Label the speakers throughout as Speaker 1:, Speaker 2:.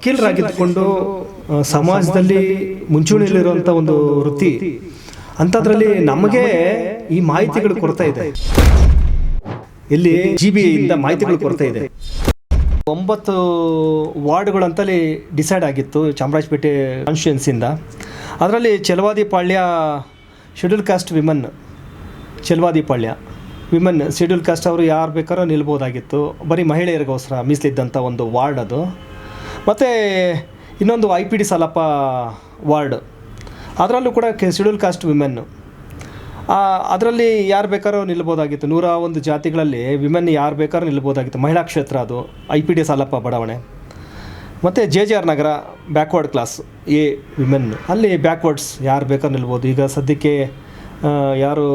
Speaker 1: ವಕೀಲರಾಗಿದ್ದುಕೊಂಡು ಸಮಾಜದಲ್ಲಿ ಮುಂಚೂಣಿಯಲ್ಲಿರುವಂಥ ಒಂದು ವೃತ್ತಿ ಅಂಥದ್ರಲ್ಲಿ ನಮಗೆ ಈ ಮಾಹಿತಿಗಳು ಕೊರತೆ ಇದೆ. ಇಲ್ಲಿ GBI ಇಂದ ಮಾಹಿತಿಗಳು ಕೊರತೆ ಇದೆ. 9 ವಾರ್ಡ್ಗಳಂತಲ್ಲಿ ಡಿಸೈಡ್ ಆಗಿತ್ತು ಚಾಮರಾಜಪೇಟೆ ಕಾನ್ಸ್ಟಿಟ್ಯೂನ್ಸಿಯಿಂದ. ಅದರಲ್ಲಿ Chelavadipalya schedule caste women, Chelavadipalya women schedule caste ಅವರು ಯಾರು ಬೇಕಾದ್ರೂ ನಿಲ್ಬೋದಾಗಿತ್ತು. ಬರೀ ಮಹಿಳೆಯರಿಗೋಸ್ಕರ ಮೀಸಲಿದ್ದಂಥ ಒಂದು ವಾರ್ಡ್ ಅದು. ಮತ್ತು ಇನ್ನೊಂದು IPD ಸಾಲಪ್ಪ ವಾರ್ಡ್, ಅದರಲ್ಲೂ ಕೂಡ ಶೆಡ್ಯೂಲ್ ಕಾಸ್ಟ್ ವಿಮೆನ್ನು, ಅದರಲ್ಲಿ ಯಾರು ಬೇಕಾದ್ರೂ ನಿಲ್ಬೋದಾಗಿತ್ತು. 101 ಜಾತಿಗಳಲ್ಲಿ ವಿಮೆನ್ ಯಾರು ಬೇಕಾದ್ರೂ ನಿಲ್ಬೋದಾಗಿತ್ತು. ಮಹಿಳಾ ಕ್ಷೇತ್ರ ಅದು IPD ಸಾಲಪ್ಪ ಬಡಾವಣೆ. ಮತ್ತು JJR Nagar backward class A women, ಅಲ್ಲಿ ಬ್ಯಾಕ್ವರ್ಡ್ಸ್ ಯಾರು ಬೇಕಾದ್ರೂ ನಿಲ್ಬೋದು. ಈಗ ಸದ್ಯಕ್ಕೆ ಯಾರು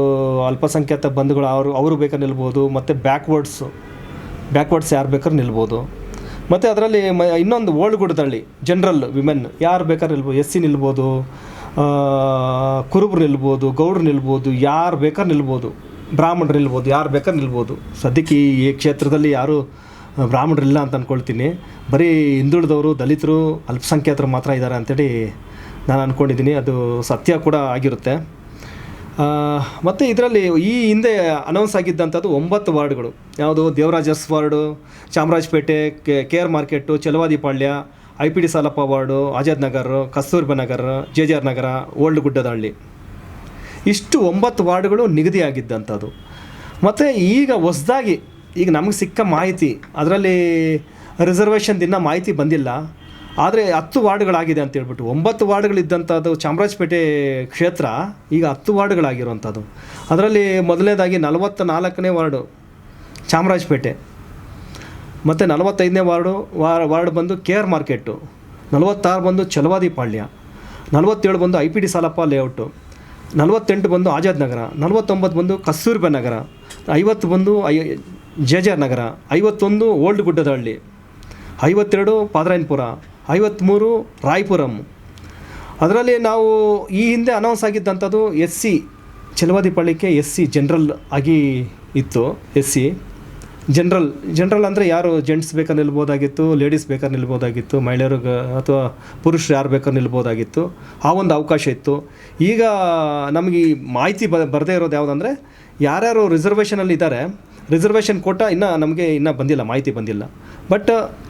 Speaker 1: ಅಲ್ಪಸಂಖ್ಯಾತ ಬಂಧುಗಳು ಅವರು ಬೇಕಾದ್ರೆ ನಿಲ್ಬೋದು. ಮತ್ತು ಬ್ಯಾಕ್ವರ್ಡ್ಸ್ ಯಾರು ಬೇಕಾದ್ರೂ ನಿಲ್ಬೋದು. ಮತ್ತು ಅದರಲ್ಲಿ ಇನ್ನೊಂದು ಓಲ್ಡ್ಗುಡದಳ್ಳಿ ಜನರಲ್ ವಿಮೆನ್ ಯಾರು ಬೇಕಾದ್ರೂ ನಿಲ್ಬೋದು. SC ನಿಲ್ಬೋದು, ಕುರುಬರು ನಿಲ್ಬೋದು, ಗೌಡ್ರು ನಿಲ್ಬೋದು, ಯಾರು ಬೇಕಾದ್ರೂ ನಿಲ್ಬೋದು, ಬ್ರಾಹ್ಮಣರು ನಿಲ್ಬೋದು, ಯಾರು ಬೇಕಾದ್ರೂ ನಿಲ್ಬೋದು. ಸದ್ಯಕ್ಕೆ ಈ ಕ್ಷೇತ್ರದಲ್ಲಿ ಯಾರು ಬ್ರಾಹ್ಮಣರಿಲ್ಲ ಅಂತ ಅಂದ್ಕೊಳ್ತೀನಿ. ಬರೀ ಹಿಂದುಳಿದವರು, ದಲಿತರು, ಅಲ್ಪಸಂಖ್ಯಾತರು ಮಾತ್ರ ಇದ್ದಾರೆ ಅಂಥೇಳಿ ನಾನು ಅಂದ್ಕೊಂಡಿದ್ದೀನಿ. ಅದು ಸತ್ಯ ಕೂಡ ಆಗಿರುತ್ತೆ. ಮತ್ತು ಇದರಲ್ಲಿ ಈ ಹಿಂದೆ ಅನೌನ್ಸ್ ಆಗಿದ್ದಂಥದ್ದು 9 ವಾರ್ಡ್ಗಳು. ಯಾವುದು ದೇವರಾಜಸ್ ward, Chamarajpet, KR market, Chelavadipalya, IPD Salappa ward, Azad Nagar, Kasturba Nagar, JJR Nagar, old Guddadahalli, ಇಷ್ಟು 9 ವಾರ್ಡ್ಗಳು ನಿಗದಿಯಾಗಿದ್ದಂಥದ್ದು. ಮತ್ತು ಈಗ ಹೊಸದಾಗಿ ಈಗ ನಮಗೆ ಸಿಕ್ಕ ಮಾಹಿತಿ, ಅದರಲ್ಲಿ ರಿಸರ್ವೇಷನ್ ದಿನ ಮಾಹಿತಿ ಬಂದಿಲ್ಲ, ಆದರೆ 10 ವಾರ್ಡ್ಗಳಾಗಿದೆ ಅಂತೇಳ್ಬಿಟ್ಟು. 9 ವಾರ್ಡ್ಗಳಿದ್ದಂಥದ್ದು ಚಾಮರಾಜಪೇಟೆ ಕ್ಷೇತ್ರ ಈಗ 10 ವಾರ್ಡ್ಗಳಾಗಿರುವಂಥದ್ದು. ಅದರಲ್ಲಿ ಮೊದಲನೇದಾಗಿ 44ನೇ ವಾರ್ಡು ಚಾಮರಾಜಪೇಟೆ, ಮತ್ತು 45ನೇ ವಾರ್ಡ್ ಬಂದು KR ಮಾರ್ಕೆಟು, 46 ಬಂದು ಚೆಲವಾದಿಪಾಳ್ಯ, 47 ಬಂದು IPD ಸಾಲಪ್ಪ ಲೇಔಟು, 48 ಬಂದು ಆಜಾದ್ ನಗರ, 49 ಬಂದು ಕಸ್ತೂರ್ಬಾ ನಗರ, 50 ಬಂದು JJR ನಗರ, 51 ಓಲ್ಡ್ ಗುಡ್ಡದಹಳ್ಳಿ, 52 ಪಾದರಾಯನಪುರ, 53 ರಾಯಪುರಂ. ಅದರಲ್ಲಿ ನಾವು ಈ ಹಿಂದೆ ಅನೌನ್ಸ್ ಆಗಿದ್ದಂಥದ್ದು SC ಚೆಲವಾದಿಪಾಳ್ಯಕ್ಕೆ SC ಜನರಲ್ ಆಗಿ ಇತ್ತು. SC ಜನರಲ್ ಅಂದರೆ ಯಾರು ಜೆಂಟ್ಸ್ ಬೇಕಾದ್ರೆ ನಿಲ್ಬೋದಾಗಿತ್ತು, ಲೇಡೀಸ್ ಬೇಕಾದ್ರೆ ನಿಲ್ಬೋದಾಗಿತ್ತು, ಮಹಿಳೆಯರು ಅಥವಾ ಪುರುಷರು ಯಾರು ಬೇಕಾದ್ರೆ ನಿಲ್ಬೋದಾಗಿತ್ತು. ಆ ಒಂದು ಅವಕಾಶ ಇತ್ತು. ಈಗ ನಮಗೆ ಈ ಮಾಹಿತಿ ಬರದೇ ಇರೋದು ಯಾವುದಂದರೆ, ಯಾರ್ಯಾರು ರಿಸರ್ವೇಷನಲ್ಲಿ ಇದ್ದಾರೆ, ರಿಸರ್ವೇಷನ್ ಕೋಟ ನಮಗೆ ಬಂದಿಲ್ಲ, ಮಾಹಿತಿ ಬಂದಿಲ್ಲ. ಬಟ್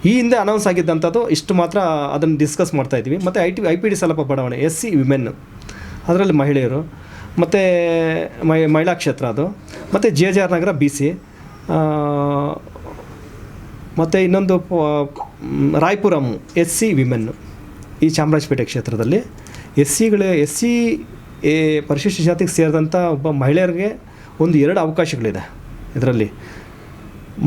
Speaker 1: ಈ ಹಿಂದೆ ಅನೌನ್ಸ್ ಆಗಿದ್ದಂಥದ್ದು ಇಷ್ಟು ಮಾತ್ರ, ಅದನ್ನು ಡಿಸ್ಕಸ್ ಮಾಡ್ತಾಯಿದ್ವಿ. ಮತ್ತು IPD ಸಾಲಪ್ಪ ಬಡಾವಣೆ SC ವಿಮೆನ್, ಅದರಲ್ಲಿ ಮಹಿಳೆಯರು, ಮತ್ತು ಮಹಿಳಾ ಕ್ಷೇತ್ರ ಅದು, ಮತ್ತು JJR ನಗರ BC, ಮತ್ತು ಇನ್ನೊಂದು ರಾಯಪುರಂ SC ವಿಮೆನ್ನು. ಈ ಚಾಮರಾಜಪೇಟೆ ಕ್ಷೇತ್ರದಲ್ಲಿ SC ಪರಿಶಿಷ್ಟ ಜಾತಿಗೆ ಸೇರಿದಂಥ ಒಬ್ಬ ಮಹಿಳೆಯರಿಗೆ 1-2 ಅವಕಾಶಗಳಿದೆ ಇದರಲ್ಲಿ.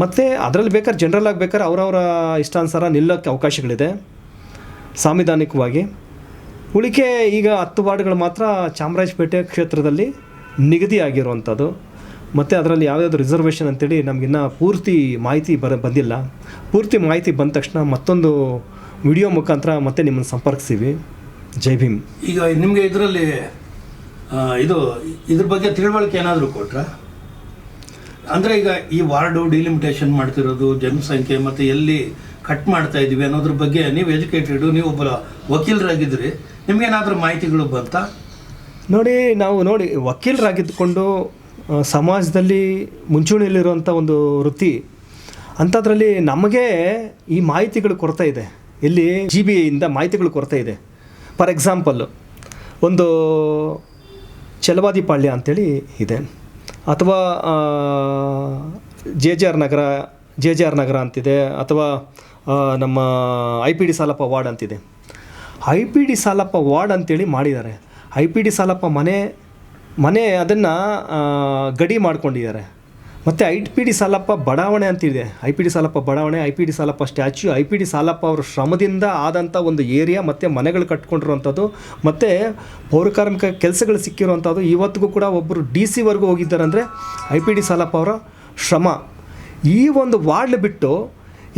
Speaker 1: ಮತ್ತು ಅದರಲ್ಲಿ ಬೇಕಾದ್ರೆ ಜನರಲ್ ಆಗಿ ಬೇಕಾದ್ರೆ ಅವರವರ ಇಷ್ಟಾನುಸಾರ ನಿಲ್ಲೋಕ್ಕೆ ಅವಕಾಶಗಳಿದೆ ಸಾಂವಿಧಾನಿಕವಾಗಿ. ಉಳಿಕೆ ಈಗ 10 ವಾರ್ಡ್ಗಳು ಮಾತ್ರ ಚಾಮರಾಜಪೇಟೆ ಕ್ಷೇತ್ರದಲ್ಲಿ ನಿಗದಿಯಾಗಿರುವಂಥದ್ದು. ಮತ್ತು ಅದರಲ್ಲಿ ಯಾವುದಾದ್ರು ರಿಸರ್ವೇಷನ್ ಅಂತೇಳಿ ನಮಗಿನ್ನ ಪೂರ್ತಿ ಮಾಹಿತಿ ಬಂದಿಲ್ಲ. ಪೂರ್ತಿ ಮಾಹಿತಿ ಬಂದ ತಕ್ಷಣ ಮತ್ತೊಂದು ವಿಡಿಯೋ ಮುಖಾಂತರ ಮತ್ತೆ ನಿಮ್ಮನ್ನು ಸಂಪರ್ಕಿಸ್ತೀವಿ. ಜೈ ಭೀಮ್.
Speaker 2: ಈಗ ನಿಮಗೆ ಇದರಲ್ಲಿ ಇದ್ರ ಬಗ್ಗೆ ತಿಳುವಳಿಕೆ ಏನಾದರೂ ಕೊಟ್ರಾ? ಅಂದರೆ ಈಗ ಈ ವಾರ್ಡು ಡಿಲಿಮಿಟೇಷನ್ ಮಾಡ್ತಿರೋದು, ಜನಸಂಖ್ಯೆ ಮತ್ತು ಎಲ್ಲಿ ಕಟ್ ಮಾಡ್ತಾ ಇದ್ದೀವಿ ಅನ್ನೋದ್ರ ಬಗ್ಗೆ ನೀವು ಎಜುಕೇಟೆಡು, ನೀವು ಒಬ್ಬರ ವಕೀಲರಾಗಿದ್ದರೆ ನಿಮಗೇನಾದರೂ ಮಾಹಿತಿಗಳು ಬಂತಾ?
Speaker 1: ನೋಡಿ ವಕೀಲರಾಗಿದ್ದುಕೊಂಡು ಸಮಾಜದಲ್ಲಿ ಮುಂಚೂಣಿಯಲ್ಲಿರುವಂಥ ಒಂದು ವೃತ್ತಿ ಅಂಥದ್ರಲ್ಲಿ ನಮಗೆ ಈ ಮಾಹಿತಿಗಳು ಕೊರತೆ ಇದೆ. ಇಲ್ಲಿ GBI ಇಂದ ಮಾಹಿತಿಗಳು ಕೊರತೆ ಇದೆ. ಫಾರ್ ಎಕ್ಸಾಂಪಲ್, ಒಂದು ಚೆಲವಾದಿಪಾಳ್ಯ ಅಂಥೇಳಿ ಇದೆ, ಅಥವಾ JJR ನಗರ ಅಂತಿದೆ, ಅಥವಾ ನಮ್ಮ IPD ಸಾಲಪ್ಪ ವಾರ್ಡ್ ಅಂತಿದೆ. IPD ಸಾಲಪ್ಪ ವಾರ್ಡ್ ಅಂತೇಳಿ ಮಾಡಿದ್ದಾರೆ. IPD ಸಾಲಪ್ಪ ಮನೆ ಅದನ್ನು ಗಡಿ ಮಾಡ್ಕೊಂಡಿದ್ದಾರೆ. ಮತ್ತು IPD ಸಾಲಪ್ಪ ಬಡಾವಣೆ ಅಂತಿದೆ. IPD ಸಾಲಪ್ಪ ಬಡಾವಣೆ, IPD Salappa statue, IPD Salappa ಅವರ ಶ್ರಮದಿಂದ ಆದಂಥ ಒಂದು ಏರಿಯಾ, ಮತ್ತು ಮನೆಗಳು ಕಟ್ಕೊಂಡಿರುವಂಥದ್ದು, ಮತ್ತು ಪೌರಕಾರ್ಮಿಕ ಕೆಲಸಗಳು ಸಿಕ್ಕಿರುವಂಥದ್ದು. ಇವತ್ತಿಗೂ ಕೂಡ ಒಬ್ಬರು DC ವರೆಗೂ ಹೋಗಿದ್ದಾರೆ ಅಂದರೆ IPD ಸಾಲಪ್ಪ ಅವರ ಶ್ರಮ. ಈ ಒಂದು ವಾರ್ಡ್ ಬಿಟ್ಟು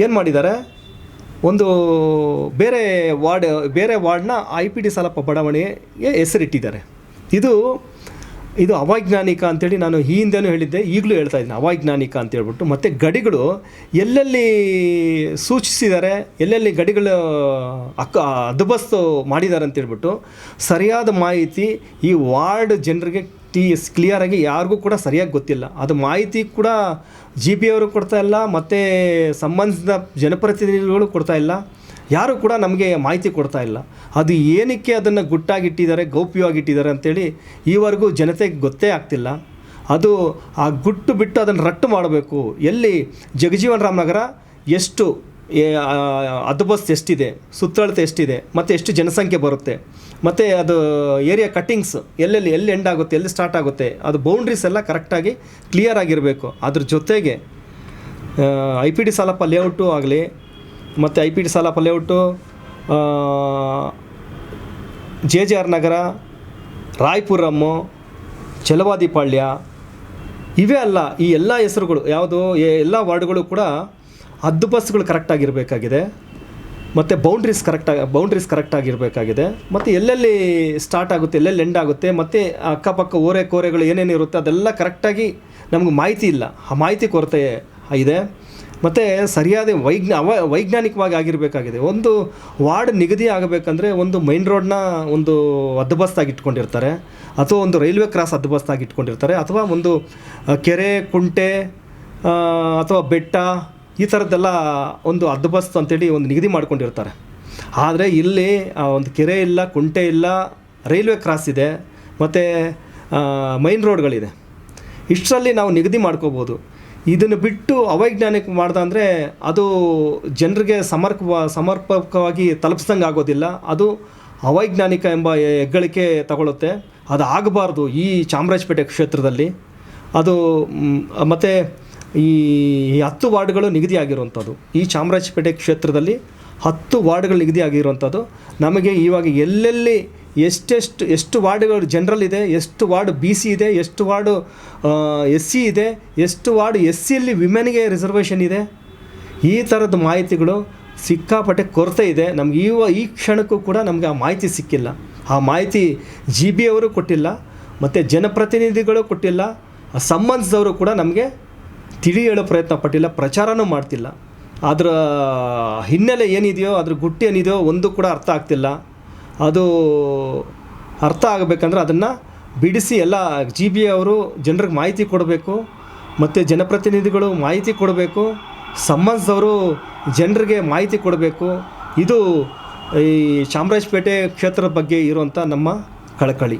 Speaker 1: ಏನು ಮಾಡಿದ್ದಾರೆ, ಒಂದು ಬೇರೆ ವಾರ್ಡ್ನ IPD ಸಾಲಪ್ಪ ಬಡಾವಣೆಗೆ ಹೆಸರಿಟ್ಟಿದ್ದಾರೆ. ಇದು ಇದು ಅವೈಜ್ಞಾನಿಕ ಅಂತೇಳಿ ನಾನು ಈ ಹಿಂದೆನೂ ಹೇಳಿದ್ದೆ, ಈಗಲೂ ಹೇಳ್ತಾ ಇದ್ದೀನಿ ಅವೈಜ್ಞಾನಿಕ ಅಂತೇಳ್ಬಿಟ್ಟು. ಮತ್ತು ಗಡಿಗಳು ಎಲ್ಲೆಲ್ಲಿ ಸೂಚಿಸಿದ್ದಾರೆ, ಎಲ್ಲೆಲ್ಲಿ ಗಡಿಗಳು ಹದ್ದುಬಸ್ತು ಮಾಡಿದ್ದಾರೆ ಅಂತೇಳ್ಬಿಟ್ಟು ಸರಿಯಾದ ಮಾಹಿತಿ ಈ ವಾರ್ಡ್ ಜನರಿಗೆ ಕ್ಲಿಯರಾಗಿ ಯಾರಿಗೂ ಕೂಡ ಸರಿಯಾಗಿ ಗೊತ್ತಿಲ್ಲ. ಅದು ಮಾಹಿತಿ ಕೂಡ GB ಅವರು ಕೊಡ್ತಾ ಇಲ್ಲ, ಮತ್ತು ಸಂಬಂಧಿಸಿದ ಜನಪ್ರತಿನಿಧಿಗಳು ಕೊಡ್ತಾ ಇಲ್ಲ, ಯಾರೂ ಕೂಡ ನಮಗೆ ಮಾಹಿತಿ ಕೊಡ್ತಾ ಇಲ್ಲ. ಅದು ಏನಕ್ಕೆ ಅದನ್ನು ಗುಟ್ಟಾಗಿಟ್ಟಿದ್ದಾರೆ, ಗೌಪ್ಯವಾಗಿಟ್ಟಿದ್ದಾರೆ ಅಂತೇಳಿ ಈವರೆಗೂ ಜನತೆಗೆ ಗೊತ್ತೇ ಆಗ್ತಿಲ್ಲ. ಅದು ಆ ಗುಟ್ಟು ಬಿಟ್ಟು ಅದನ್ನು ರಟ್ಟು ಮಾಡಬೇಕು. ಎಲ್ಲಿ ಜಗಜೀವನ ರಾಮನಗರ ಎಷ್ಟು ಹದ್ದುಬಸ್ತು ಎಷ್ಟಿದೆ, ಸುತ್ತಳತೆ ಎಷ್ಟಿದೆ, ಮತ್ತು ಎಷ್ಟು ಜನಸಂಖ್ಯೆ ಬರುತ್ತೆ, ಮತ್ತು ಅದು ಏರಿಯಾ ಕಟ್ಟಿಂಗ್ಸ್ ಎಲ್ಲಿ ಎಂಡ್ ಆಗುತ್ತೆ, ಎಲ್ಲಿ ಸ್ಟಾರ್ಟ್ ಆಗುತ್ತೆ, ಅದು ಬೌಂಡ್ರೀಸ್ ಎಲ್ಲ ಕರೆಕ್ಟಾಗಿ ಕ್ಲಿಯರ್ ಆಗಿರಬೇಕು. ಅದ್ರ ಜೊತೆಗೆ IPD ಸಾಲಪ್ಪ ಲೇಔಟು ಆಗಲಿ, ಮತ್ತು IPD ಸಾಲಪ್ಪ ಲೇಔಟು, JJR ನಗರ, ರಾಯ್ಪುರಮ್ಮು, ಛಲವಾದಿಪಾಳ್ಯ, ಇವೇ ಅಲ್ಲ ಈ ಎಲ್ಲ ಹೆಸರುಗಳು ಯಾವುದು ಎಲ್ಲ ವಾರ್ಡ್ಗಳು ಕೂಡ ಹದ್ದುಬಸ್ಸುಗಳು ಕರೆಕ್ಟಾಗಿರಬೇಕಾಗಿದೆ, ಮತ್ತು ಬೌಂಡ್ರೀಸ್ ಕರೆಕ್ಟಾಗಿರಬೇಕಾಗಿದೆ, ಮತ್ತು ಎಲ್ಲೆಲ್ಲಿ ಸ್ಟಾರ್ಟ್ ಆಗುತ್ತೆ, ಎಲ್ಲೆಲ್ಲಿ ಎಂಡ್ ಆಗುತ್ತೆ, ಮತ್ತು ಅಕ್ಕಪಕ್ಕ ಕೋರೆಗಳು ಏನೇನು ಇರುತ್ತೆ ಅದೆಲ್ಲ ಕರೆಕ್ಟಾಗಿ ನಮಗೆ ಮಾಹಿತಿ ಇಲ್ಲ. ಆ ಮಾಹಿತಿ ಕೊರತೆ ಇದೆ. ಮತ್ತು ಸರಿಯಾದ ವೈಜ್ಞಾನಿಕವಾಗಿ ಆಗಿರಬೇಕಾಗಿದೆ. ಒಂದು ವಾರ್ಡ್ ನಿಗದಿ ಆಗಬೇಕಂದ್ರೆ ಒಂದು ಮೈನ್ ರೋಡ್ನ ಒಂದು ಹದ್ದುಬಸ್ತಾಗಿ ಇಟ್ಕೊಂಡಿರ್ತಾರೆ, ಅಥವಾ ಒಂದು ರೈಲ್ವೆ ಕ್ರಾಸ್ ಹದ್ದುಬಸ್ತಾಗಿ ಇಟ್ಕೊಂಡಿರ್ತಾರೆ, ಅಥವಾ ಒಂದು ಕೆರೆ, ಕುಂಟೆ ಅಥವಾ ಬೆಟ್ಟ, ಈ ಥರದ್ದೆಲ್ಲ ಒಂದು ಹದ್ದುಬಸ್ತು ಅಂತೇಳಿ ಒಂದು ನಿಗದಿ ಮಾಡ್ಕೊಂಡಿರ್ತಾರೆ. ಆದರೆ ಇಲ್ಲಿ ಒಂದು ಕೆರೆ ಇಲ್ಲ, ಕುಂಟೆ ಇಲ್ಲ, ರೈಲ್ವೆ ಕ್ರಾಸ್ ಇದೆ, ಮತ್ತು ಮೈನ್ ರೋಡ್ಗಳಿದೆ. ಇಷ್ಟರಲ್ಲಿ ನಾವು ನಿಗದಿ ಮಾಡ್ಕೋಬೋದು. ಇದನ್ನು ಬಿಟ್ಟು ಅವೈಜ್ಞಾನಿಕ ಮಾಡ್ದಂದರೆ ಅದು ಜನರಿಗೆ ಸಮರ್ಪಕವಾಗಿ ತಲುಪಿಸ್ದಂಗೆ ಆಗೋದಿಲ್ಲ. ಅದು ಅವೈಜ್ಞಾನಿಕ ಎಂಬ ಹೆಗ್ಗಳಿಕೆ ತಗೊಳ್ಳುತ್ತೆ. ಅದು ಆಗಬಾರ್ದು ಈ ಚಾಮರಾಜಪೇಟೆ ಕ್ಷೇತ್ರದಲ್ಲಿ. ಅದು ಮತ್ತು ಈ 10 ವಾರ್ಡ್ಗಳು ನಿಗದಿ ಆಗಿರುವಂಥದ್ದು, ಈ ಚಾಮರಾಜಪೇಟೆ ಕ್ಷೇತ್ರದಲ್ಲಿ 10 ವಾರ್ಡ್ಗಳು ನಿಗದಿ ಆಗಿರುವಂಥದ್ದು. ನಮಗೆ ಇವಾಗ ಎಲ್ಲೆಲ್ಲಿ ಎಷ್ಟು ವಾರ್ಡ್ಗಳು ಜನರಲ್ ಇದೆ, ಎಷ್ಟು ವಾರ್ಡ್ BC ಇದೆ, ಎಷ್ಟು ವಾರ್ಡು SC ಇದೆ, ಎಷ್ಟು ವಾರ್ಡ್ SCಯಲ್ಲಿ ವಿಮೆನ್ಗೆ ರಿಸರ್ವೇಷನ್ ಇದೆ, ಈ ಥರದ ಮಾಹಿತಿಗಳು ಸಿಕ್ಕಾಪಟ್ಟೆ ಕೊರತೆ ಇದೆ. ನಮ್ಗೆ ಈ ಕ್ಷಣಕ್ಕೂ ಕೂಡ ನಮಗೆ ಆ ಮಾಹಿತಿ ಸಿಕ್ಕಿಲ್ಲ. ಆ ಮಾಹಿತಿ GB ಅವರು ಕೊಟ್ಟಿಲ್ಲ, ಮತ್ತು ಜನಪ್ರತಿನಿಧಿಗಳು ಕೊಟ್ಟಿಲ್ಲ, ಸಂಬಂಧಿಸಿದವರು ಕೂಡ ನಮಗೆ ತಿಳಿ ಹೇಳೋ ಪ್ರಯತ್ನ ಪಟ್ಟಿಲ್ಲ, ಪ್ರಚಾರನೂ ಮಾಡ್ತಿಲ್ಲ. ಅದರ ಹಿನ್ನೆಲೆ ಏನಿದೆಯೋ, ಅದ್ರ ಗುಟ್ಟು ಏನಿದೆಯೋ ಒಂದು ಕೂಡ ಅರ್ಥ ಆಗ್ತಿಲ್ಲ. ಅದು ಅರ್ಥ ಆಗಬೇಕಂದ್ರೆ ಅದನ್ನು ಬಿಡಿಸಿ ಎಲ್ಲ GB ಅವರು ಜನರಿಗೆ ಮಾಹಿತಿ ಕೊಡಬೇಕು, ಮತ್ತು ಜನಪ್ರತಿನಿಧಿಗಳು ಮಾಹಿತಿ ಕೊಡಬೇಕು, ಸಂಬಂಧಿಸಿದವರು ಜನರಿಗೆ ಮಾಹಿತಿ ಕೊಡಬೇಕು. ಇದು ಈ ಚಾಮರಾಜಪೇಟೆ ಕ್ಷೇತ್ರದ ಬಗ್ಗೆ ಇರುವಂಥ ನಮ್ಮ ಕಳಕಳಿ.